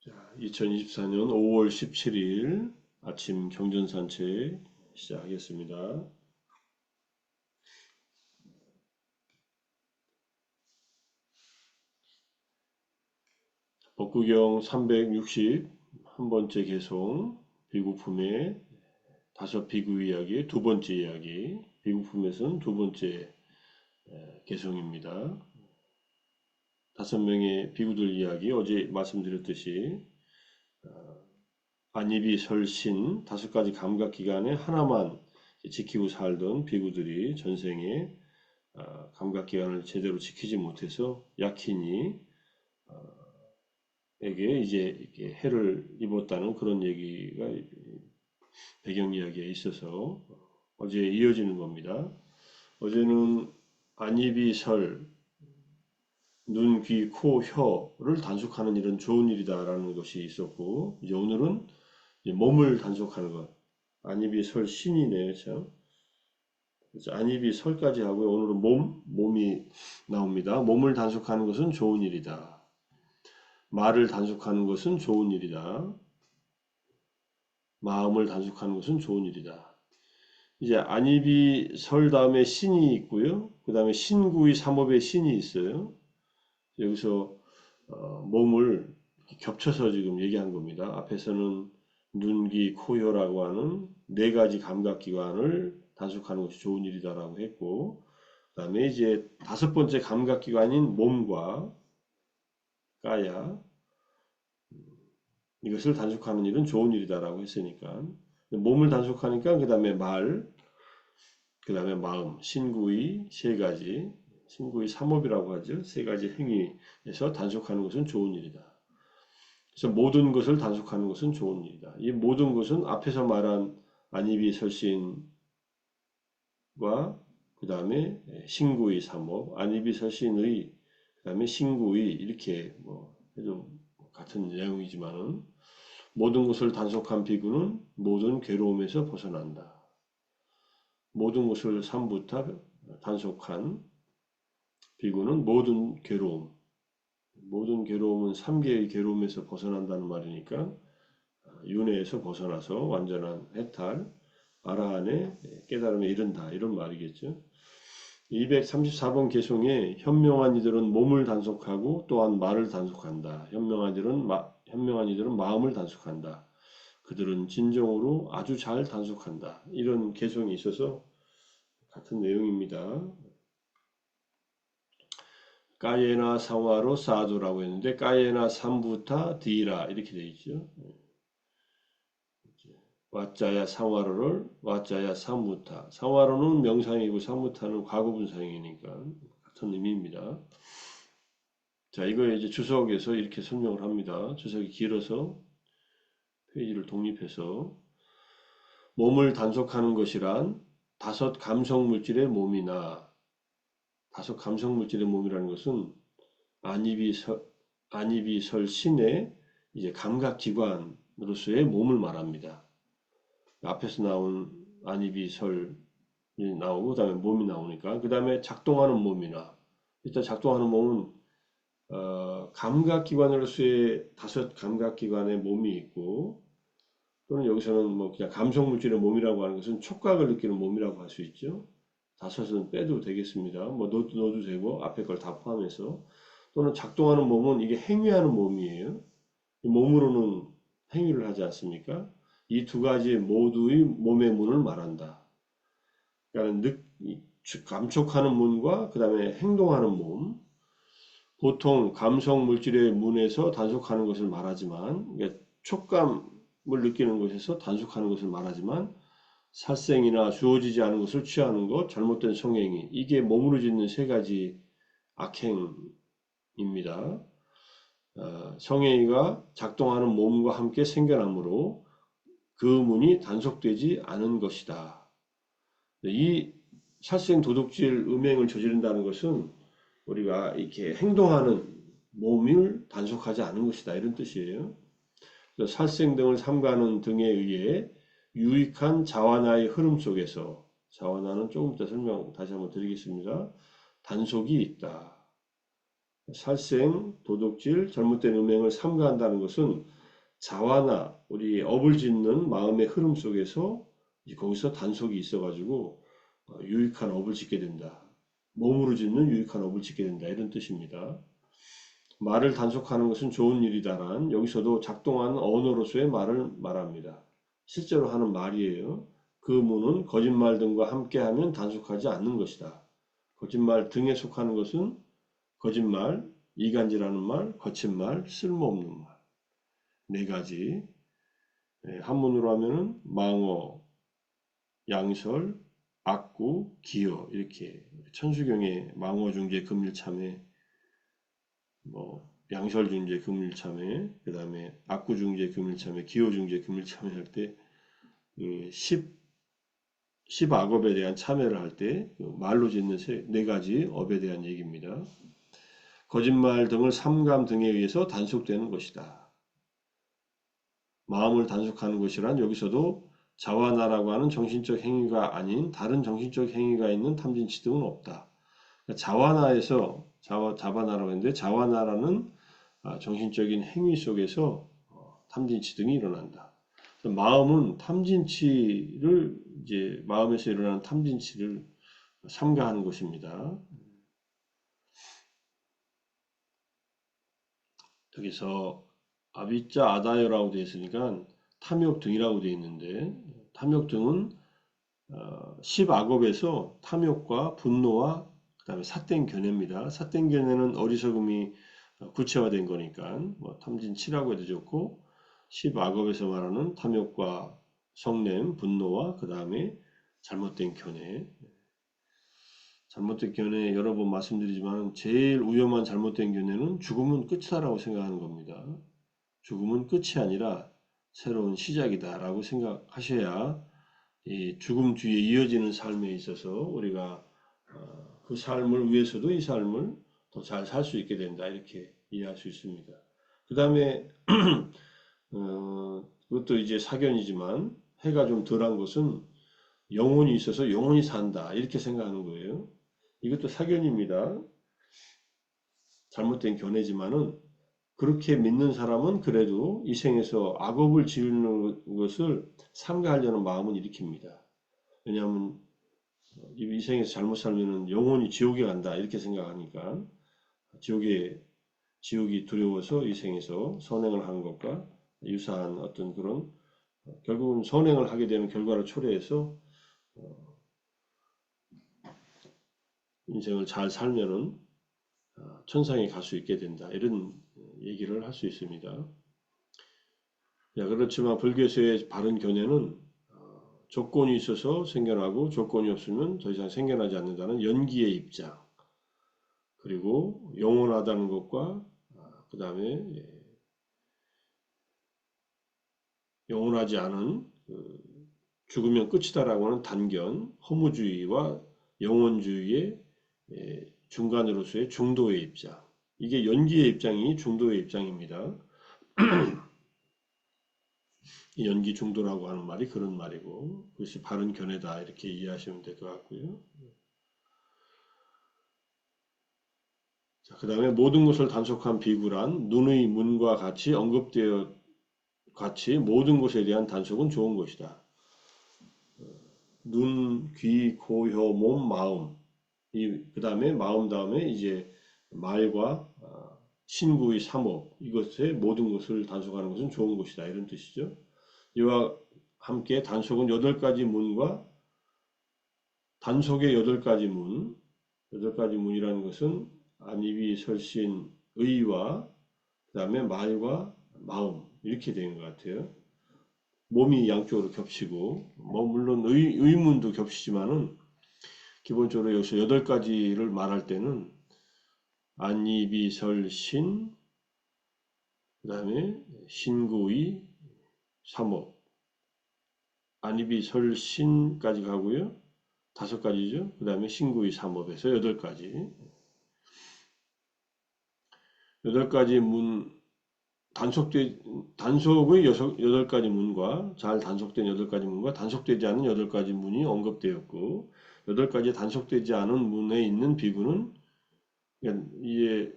2024년 5월 17일 아침 경전산책 시작하겠습니다. 법구경 361번째 개송, 비구품의 다섯 비구 이야기, 두 번째 이야기, 비구품에서는 두 번째 개송입니다. 다섯 명의 비구들 이야기, 어제 말씀드렸듯이 안입이 설신 다섯 가지 감각기관에 하나만 지키고 살던 비구들이 전생에 감각기관을 제대로 지키지 못해서 약hin이 에게 이제 이렇게 해를 입었다는 그런 얘기가 배경 이야기에 있어서 어제 이어지는 겁니다. 어제는 안입이 설, 눈, 귀, 코, 혀를 단속하는 일은 좋은 일이다라는 것이 있었고, 이제 오늘은 이제 몸을 단속하는 것. 안입이 설 신이네요, 참. 그래서 안입이 설까지 하고요. 오늘은 몸이 나옵니다. 몸을 단속하는 것은 좋은 일이다. 말을 단속하는 것은 좋은 일이다. 마음을 단속하는 것은 좋은 일이다. 이제 안입이 설 다음에 신이 있고요. 그 다음에 신구의 삼업의 신이 있어요. 여기서 몸을 겹쳐서 지금 얘기한 겁니다. 앞에서는 눈, 귀, 코, 혀라고 하는 네 가지 감각기관을 단속하는 것이 좋은 일이다라고 했고, 그 다음에 이제 다섯 번째 감각기관인 몸과 까야, 이것을 단속하는 일은 좋은 일이다라고 했으니까, 몸을 단속하니까 그 다음에 말, 그 다음에 마음, 신구의 세 가지, 신구의 삼업이라고 하죠. 세 가지 행위에서 단속하는 것은 좋은 일이다. 그래서 모든 것을 단속하는 것은 좋은 일이다. 이 모든 것은 앞에서 말한 안입이 설신과 그 다음에 신구의 삼업, 안입이 설신의 그 다음에 신구의 이렇게 뭐 해도 같은 내용이지만은 모든 것을 단속한 비구는 모든 괴로움에서 벗어난다. 모든 것을 삼부타 단속한 비구는 모든 괴로움은 3개의 괴로움에서 벗어난다는 말이니까 윤회에서 벗어나서 완전한 해탈, 아라한의 깨달음에 이른다 이런 말이겠죠. 234번 개송에 현명한 이들은 몸을 단속하고 또한 말을 단속한다. 현명한 이들은 마음을 단속한다. 그들은 진정으로 아주 잘 단속한다. 이런 개송이 있어서 같은 내용입니다. 까예나 상화로 사두라고 했는데 까예나 삼부타 디라 이렇게 되어 있죠. 왓자야 상화로를 왓자야 삼부타. 상화로는 명상이고 삼부타는 과거분사형이니까 같은 의미입니다. 자, 이거 이제 주석에서 이렇게 설명을 합니다. 주석이 길어서 페이지를 독립해서 몸을 단속하는 것이란 다섯 감성 물질의 몸이나 다섯 감성 물질의 몸이라는 것은 안입이 설 신의 이제 감각기관으로서의 몸을 말합니다. 앞에서 나온 안입이 설이 나오고 그다음에 몸이 나오니까 그 다음에 작동하는 몸이나 일단 작동하는 몸은 감각기관으로서의 다섯 감각기관의 몸이 있고 또는 여기서는 뭐 그냥 감성물질의 몸이라고 하는 것은 촉각을 느끼는 몸이라고 할 수 있죠. 다섯은 빼도 되겠습니다. 뭐 넣어도 되고 앞에 걸 다 포함해서 또는 작동하는 몸은 이게 행위하는 몸이에요. 몸으로는 행위를 하지 않습니까? 이 두 가지 모두의 몸의 문을 말한다. 그러니까 감촉하는 문과 그 다음에 행동하는 몸. 보통 감성 물질의 문에서 단속하는 것을 말하지만 그러니까 촉감을 느끼는 것에서 단속하는 것을 말하지만 살생이나 주어지지 않은 것을 취하는 것, 잘못된 성행위 이게 몸으로 짓는 세 가지 악행입니다. 성행위가 작동하는 몸과 함께 생겨나므로 그 문이 단속되지 않은 것이다. 이 살생 도둑질 음행을 저지른다는 것은 우리가 이렇게 행동하는 몸을 단속하지 않은 것이다 이런 뜻이에요. 살생 등을 삼가는 등에 의해 유익한 자완화의 흐름 속에서 자완화는 조금 이따 설명 다시 한번 드리겠습니다. 단속이 있다. 살생, 도둑질, 잘못된 음행을 삼가한다는 것은 자화나 우리 업을 짓는 마음의 흐름 속에서 거기서 단속이 있어가지고 유익한 업을 짓게 된다. 몸으로 짓는 유익한 업을 짓게 된다. 이런 뜻입니다. 말을 단속하는 것은 좋은 일이다란 여기서도 작동하는 언어로서의 말을 말합니다. 실제로 하는 말이에요. 그 무는 거짓말 등과 함께하면 단속하지 않는 것이다. 거짓말 등에 속하는 것은 거짓말, 이간질하는 말, 거친 말, 쓸모없는 말. 네 가지. 한문으로 하면은 망어, 양설, 악구, 기여 이렇게 천수경에 망어중재 금일참회, 뭐 양설중재 금일참회, 그 다음에 악구중재 금일참회, 기여중재 금일참회 할 때 십악업에 대한 참회를 할 때 말로 짓는 네 가지 업에 대한 얘기입니다. 거짓말 등을 삼감 등에 의해서 단속되는 것이다. 마음을 단속하는 것이란 여기서도 자화나라고 하는 정신적 행위가 아닌 다른 정신적 행위가 있는 탐진치 등은 없다. 자화나에서 자바나라고 했는데 자화나라는 정신적인 행위 속에서 탐진치 등이 일어난다. 마음은 탐진치를 이제 마음에서 일어나는 탐진치를 삼가하는 것입니다. 여기서 아비짜 아다요라고 되어 있으니까 탐욕 등이라고 되어 있는데 탐욕 등은 10악업에서 탐욕과 분노와 그 다음에 삿된 견해입니다. 삿된 견해는 어리석음이 구체화된 거니까 뭐 탐진치라고 해도 좋고 10악업에서 말하는 탐욕과 성냄, 분노와 그 다음에 잘못된 견해. 잘못된 견해 여러 번 말씀드리지만 제일 위험한 잘못된 견해는 죽음은 끝이다라고 생각하는 겁니다. 죽음은 끝이 아니라 새로운 시작이다라고 생각하셔야 이 죽음 뒤에 이어지는 삶에 있어서 우리가 그 삶을 위해서도 이 삶을 더 잘 살 수 있게 된다 이렇게 이해할 수 있습니다. 그 다음에 그것도 이제 사견이지만 해가 좀 덜한 것은 영혼이 있어서 영혼이 산다 이렇게 생각하는 거예요. 이것도 사견입니다. 잘못된 견해지만은 그렇게 믿는 사람은 그래도 이 생에서 악업을 지으는 것을 삼가하려는 마음은 일으킵니다. 왜냐하면 이 생에서 잘못 살면은 영혼이 지옥에 간다 이렇게 생각하니까 지옥이 두려워서 이 생에서 선행을 하는 것과 유사한 어떤 그런 결국은 선행을 하게 되면 결과를 초래해서 인생을 잘 살면은 천상에 갈 수 있게 된다 이런 얘기를 할 수 있습니다. 그렇지만 불교에서의 바른 견해는 조건이 있어서 생겨나고 조건이 없으면 더 이상 생겨나지 않는다는 연기의 입장 그리고 영원하다는 것과 그 다음에 영원하지 않은 죽으면 끝이다라고 하는 단견, 허무주의와 영원주의의 중간으로서의 중도의 입장 이게 연기의 입장이 중도의 입장입니다. 연기 중도라고 하는 말이 그런 말이고 그것이 바른 견해다 이렇게 이해하시면 될 것 같고요. 그 다음에 모든 것을 단속한 비구란 눈의 문과 같이 언급되어 같이 모든 것에 대한 단속은 좋은 것이다. 눈, 귀, 코, 혀, 몸, 마음 그 다음에 마음 다음에 이제 말과 신구의 삼업 이것의 모든 것을 단속하는 것은 좋은 것이다 이런 뜻이죠. 이와 함께 단속은 8가지 문과 단속의 8가지 문 8가지 문이라는 것은 안입이 설신 의와 그 다음에 말과 마음 이렇게 되는 것 같아요. 몸이 양쪽으로 겹치고 뭐 물론 의문도 겹치지만은 기본적으로 여기서 8가지를 말할 때는 안입이 설신 그 다음에 신구의 삼업 안입이 설신까지 가고요. 5가지죠. 그 다음에 신구의 삼업에서 8가지 8가지 문 단속의 8가지 문과 잘 단속된 8가지 문과 단속되지 않은 8가지 문이 언급되었고 8가지 단속되지 않은 문에 있는 비구는 이게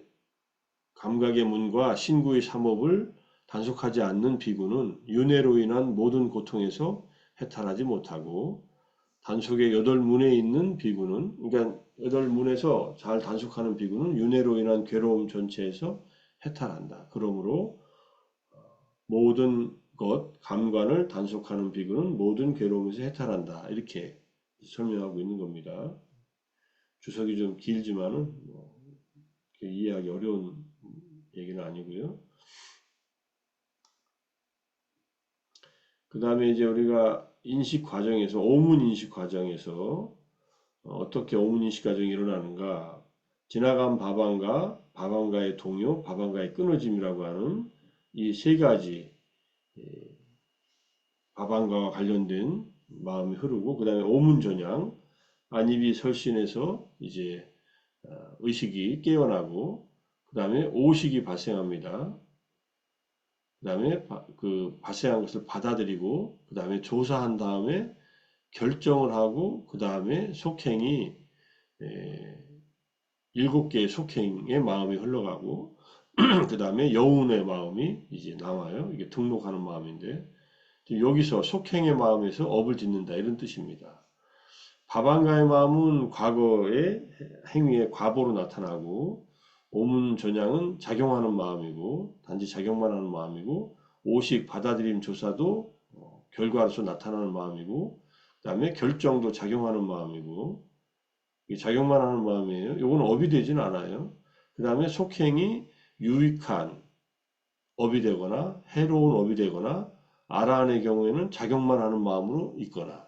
감각의 문과 신구의 삼업을 단속하지 않는 비구는 윤회로 인한 모든 고통에서 해탈하지 못하고, 단속의 여덟 문에 있는 비구는, 그러니까 여덟 문에서 잘 단속하는 비구는 윤회로 인한 괴로움 전체에서 해탈한다. 그러므로 모든 것, 감관을 단속하는 비구는 모든 괴로움에서 해탈한다. 이렇게 설명하고 있는 겁니다. 주석이 좀 길지만은 뭐 이해하기 어려운 얘기는 아니고요. 그 다음에 이제 우리가 인식 과정에서, 오문 인식 과정에서 어떻게 오문 인식 과정이 일어나는가? 지나간 밥안과 밥안과의 동요, 밥안과의 끊어짐이라고 하는 이 세 가지 밥안과와 관련된 마음이 흐르고, 그 다음에 오문전향, 안입이 설신해서 이제 의식이 깨어나고, 그 다음에 오식이 발생합니다. 그 다음에 그 발생한 것을 받아들이고, 그 다음에 조사한 다음에 결정을 하고, 그 다음에 속행이 일곱 개의 속행의 마음이 흘러가고, 그 다음에 여운의 마음이 이제 나와요. 이게 등록하는 마음인데, 여기서 속행의 마음에서 업을 짓는다 이런 뜻입니다. 밥안가의 마음은 과거의 행위의 과보로 나타나고, 오문전향은 작용하는 마음이고, 단지 작용만 하는 마음이고, 오식 받아들임 조사도 결과로서 나타나는 마음이고, 그 다음에 결정도 작용하는 마음이고, 작용만 하는 마음이에요. 이건 업이 되진 않아요. 그 다음에 속행이 유익한 업이 되거나 해로운 업이 되거나 아라한의 경우에는 작용만 하는 마음으로 있거나,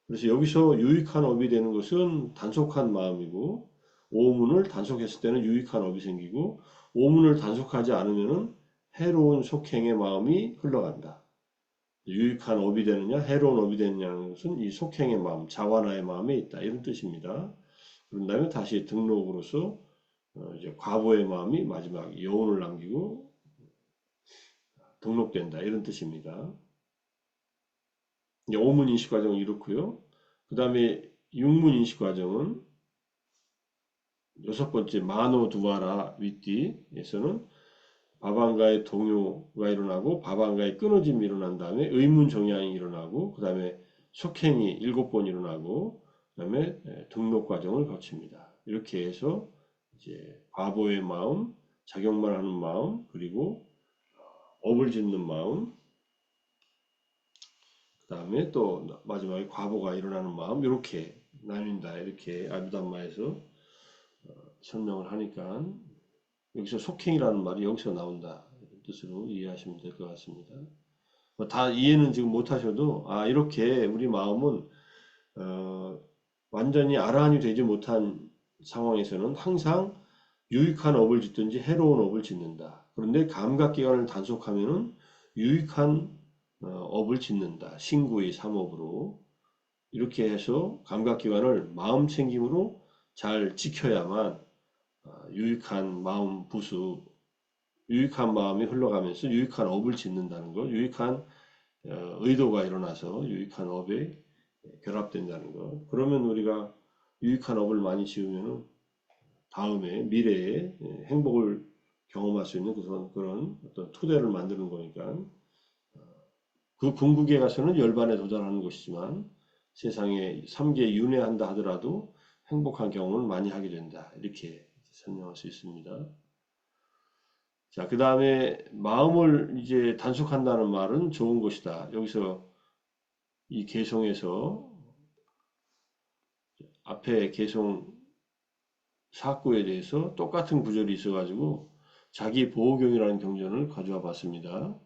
그래서 여기서 유익한 업이 되는 것은 단속한 마음이고, 오문을 단속했을 때는 유익한 업이 생기고, 오문을 단속하지 않으면 해로운 속행의 마음이 흘러간다. 유익한 업이 되느냐 해로운 업이 되느냐는 것은 이 속행의 마음, 자완화의 마음에 있다 이런 뜻입니다. 그런 다음에 다시 등록으로서 이제 과보의 마음이 마지막 여운을 남기고 등록된다 이런 뜻입니다. 이제 오문 인식 과정은 이렇고요. 그 다음에 육문 인식 과정은 여섯 번째 마노두와라 위띠에서는 밥안과의 동요가 일어나고 밥안과의 끊어짐이 일어난 다음에 의문정향이 일어나고, 그 다음에 속행이 일곱 번 일어나고, 그 다음에 등록 과정을 거칩니다. 이렇게 해서 이제 과보의 마음, 작용만 하는 마음, 그리고 업을 짓는 마음, 그 다음에 또 마지막에 과보가 일어나는 마음, 이렇게 나뉜다. 이렇게 아비담마에서 설명을 하니까 여기서 속행이라는 말이 여기서 나온다. 이런 뜻으로 이해하시면 될 것 같습니다. 다 이해는 지금 못하셔도, 이렇게 우리 마음은 완전히 아라한이 되지 못한 상황에서는 항상 유익한 업을 짓든지 해로운 업을 짓는다. 그런데 감각기관을 단속하면은 유익한 업을 짓는다. 신구의 삼업으로. 이렇게 해서 감각기관을 마음 챙김으로 잘 지켜야만 유익한 마음 부수, 유익한 마음이 흘러가면서 유익한 업을 짓는다는 것, 유익한 의도가 일어나서 유익한 업에 결합된다는 것. 그러면 우리가 유익한 업을 많이 지으면 다음에 미래에 행복을 경험할 수 있는 그런 어떤 토대를 만드는 거니까, 그 궁극에 가서는 열반에 도달하는 것이지만 세상에 삼계 윤회한다 하더라도 행복한 경험을 많이 하게 된다. 이렇게 설명할 수 있습니다. 자, 그 다음에 마음을 이제 단속한다는 말은 좋은 것이다. 여기서 이 개송에서 앞에 개송 사구에 대해서 똑같은 구절이 있어가지고 자기 보호경이라는 경전을 가져와 봤습니다.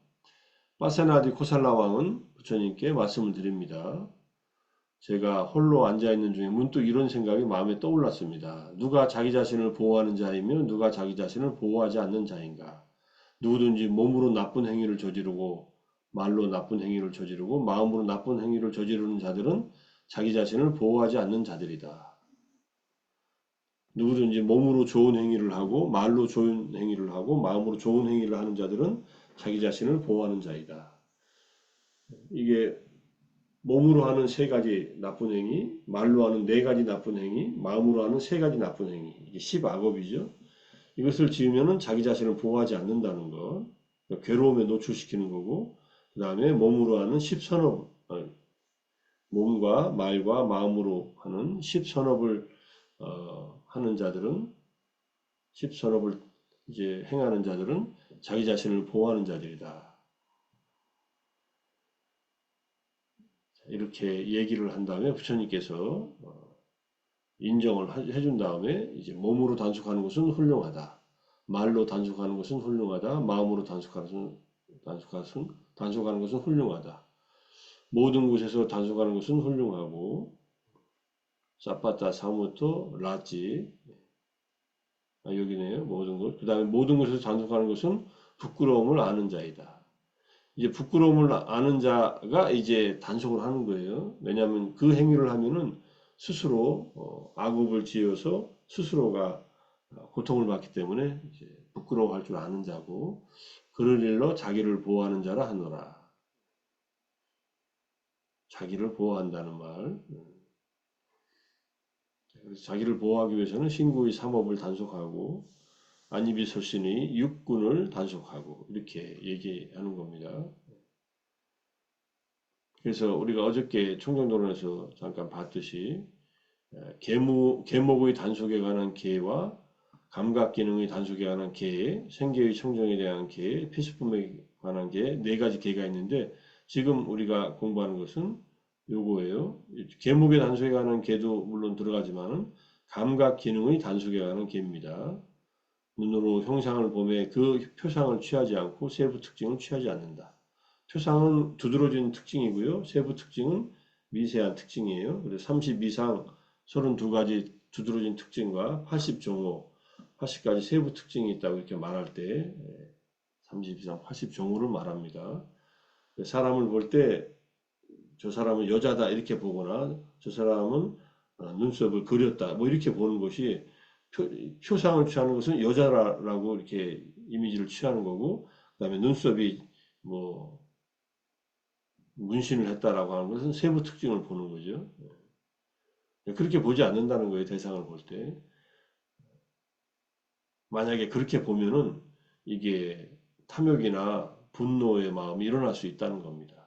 파세나디 코살라 왕은 부처님께 말씀을 드립니다. 제가 홀로 앉아있는 중에 문득 이런 생각이 마음에 떠올랐습니다. 누가 자기 자신을 보호하는 자이며 누가 자기 자신을 보호하지 않는 자인가? 누구든지 몸으로 나쁜 행위를 저지르고 말로 나쁜 행위를 저지르고 마음으로 나쁜 행위를 저지르는 자들은 자기 자신을 보호하지 않는 자들이다. 누구든지 몸으로 좋은 행위를 하고 말로 좋은 행위를 하고 마음으로 좋은 행위를 하는 자들은 자기 자신을 보호하는 자이다. 이게 몸으로 하는 세 가지 나쁜 행위, 말로 하는 네 가지 나쁜 행위, 마음으로 하는 세 가지 나쁜 행위. 이게 10악업이죠. 이것을 지으면은 자기 자신을 보호하지 않는다는 것, 그러니까 괴로움에 노출시키는 거고, 그 다음에 몸으로 하는 십선업, 몸과 말과 마음으로 하는 십선업을 하는 자들은, 십선업을 이제 행하는 자들은 자기 자신을 보호하는 자들이다. 이렇게 얘기를 한 다음에 부처님께서 인정을 해준 다음에 이제 몸으로 단속하는 것은 훌륭하다. 말로 단속하는 것은 훌륭하다. 마음으로 단속하는 것은 훌륭하다. 모든 곳에서 단속하는 것은 훌륭하고 사파타 사무토 라지 여기네요. 모든 것. 그 다음에 모든 것에서 단속하는 것은 부끄러움을 아는 자이다. 이제 부끄러움을 아는 자가 이제 단속을 하는 거예요. 왜냐하면 그 행위를 하면은 스스로 악업을 지어서 스스로가 고통을 받기 때문에 이제 부끄러워할 줄 아는 자고 그럴 일로 자기를 보호하는 자라 하노라. 자기를 보호한다는 말. 그래서 자기를 보호하기 위해서는 신구의 삼업을 단속하고 안이비설신의 육군을 단속하고 이렇게 얘기하는 겁니다. 그래서 우리가 어저께 총정도론에서 잠깐 봤듯이 계목의 단속에 관한 계와 감각기능의 단속에 관한 계, 생계의 청정에 대한 계, 필수품에 관한 계, 네 가지 계가 있는데 지금 우리가 공부하는 것은 요거예요. 계목의 단속에 관한 계도 물론 들어가지만은 감각기능의 단속에 관한 계입니다. 눈으로 형상을 보며 그 표상을 취하지 않고 세부 특징을 취하지 않는다. 표상은 두드러진 특징이고요. 세부 특징은 미세한 특징이에요. 그래서 30 이상 32가지 두드러진 특징과 80종호, 80가지 세부 특징이 있다고 이렇게 말할 때 30 이상 80종호를 말합니다. 사람을 볼 때 저 사람은 여자다 이렇게 보거나 저 사람은 눈썹을 그렸다 뭐 이렇게 보는 것이 표상을 취하는 것은 여자라고 이렇게 이미지를 취하는 거고 그다음에 눈썹이 뭐 문신을 했다라고 하는 것은 세부 특징을 보는 거죠. 그렇게 보지 않는다는 거예요. 대상을 볼 때. 만약에 그렇게 보면은 이게 탐욕이나 분노의 마음이 일어날 수 있다는 겁니다.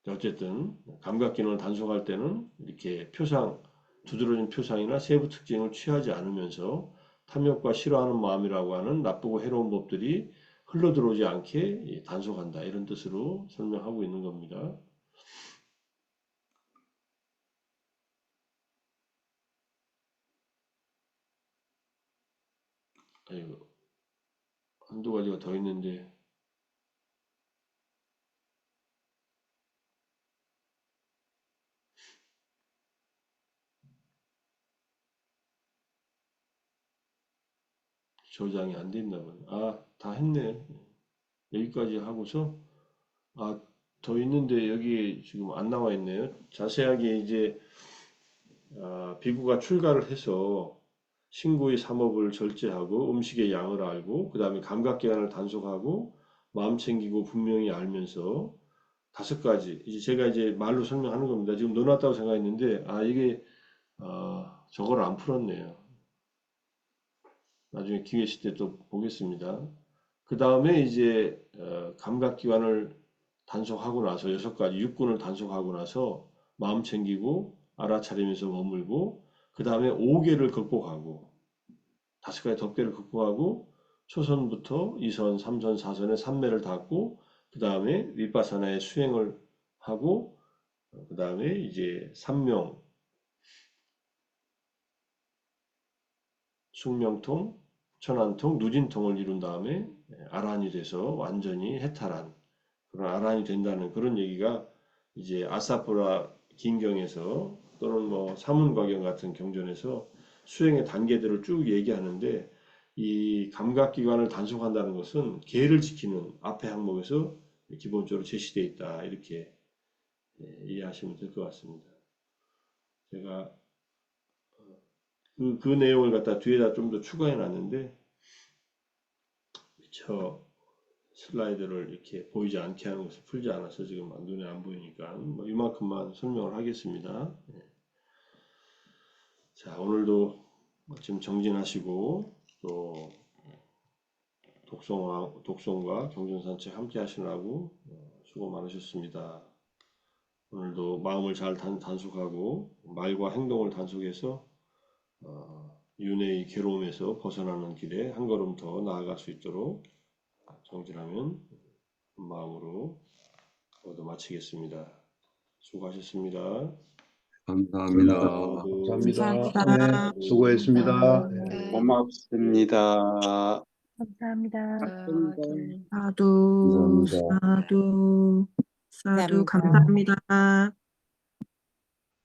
어쨌든 감각 기능을 단속할 때는 이렇게 표상, 두드러진 표상이나 세부 특징을 취하지 않으면서 탐욕과 싫어하는 마음이라고 하는 나쁘고 해로운 법들이 흘러들어오지 않게 단속한다. 이런 뜻으로 설명하고 있는 겁니다. 아이고, 한두 가지가 더 있는데 저장이 안 됐나 보네. 아, 다 했네. 여기까지 하고서 더 있는데 여기 지금 안 나와 있네요. 자세하게 이제 비구가 출가를 해서 신구의 삼업을 절제하고 음식의 양을 알고 그 다음에 감각기관을 단속하고 마음 챙기고 분명히 알면서 다섯 가지 이제 제가 이제 말로 설명하는 겁니다. 지금 넣어놨다고 생각했는데 이게 저걸 안 풀었네요. 나중에 기회 있을 때 또 보겠습니다. 그 다음에 이제 감각기관을 단속하고 나서 여섯 가지 육군을 단속하고 나서 마음 챙기고 알아차리면서 머물고 그 다음에 5개를 극복하고 다섯 가지 덮개를 극복하고 초선부터 2선, 3선, 4선의 삼매를 닦고 그 다음에 윗바사나의 수행을 하고 그 다음에 이제 삼명, 숙명통, 천안통, 누진통을 이룬 다음에 아란이 돼서 완전히 해탈한 그런 아란이 된다는 그런 얘기가 이제 아사프라 긴경에서 또는 뭐 사문과경 같은 경전에서 수행의 단계들을 쭉 얘기하는데 이 감각기관을 단속한다는 것은 계를 지키는 앞에 항목에서 기본적으로 제시되어 있다 이렇게 이해하시면 될 것 같습니다. 제가 그 내용을 갖다 뒤에다 좀 더 추가해 놨는데 저 슬라이드를 이렇게 보이지 않게 하는 것을 풀지 않아서 지금 눈에 안 보이니까 뭐 이만큼만 설명을 하겠습니다. 자, 오늘도 좀 정진하시고 또 독송과 경전산책 함께 하시느라고 수고 많으셨습니다. 오늘도 마음을 잘 단속하고 말과 행동을 단속해서 윤회의 괴로움에서 벗어나는 길에 한 걸음 더 나아갈 수 있도록 정진하면 마음으로 모두 마치겠습니다. 수고하셨습니다. 감사합니다. 감사합니다. 감사합니다. 네, 수고했습니다. 네. 고맙습니다. 감사합니다. 감사합니다. 사두, 감사합니다. 사두, 사두, 감사합니다. 감사합니다.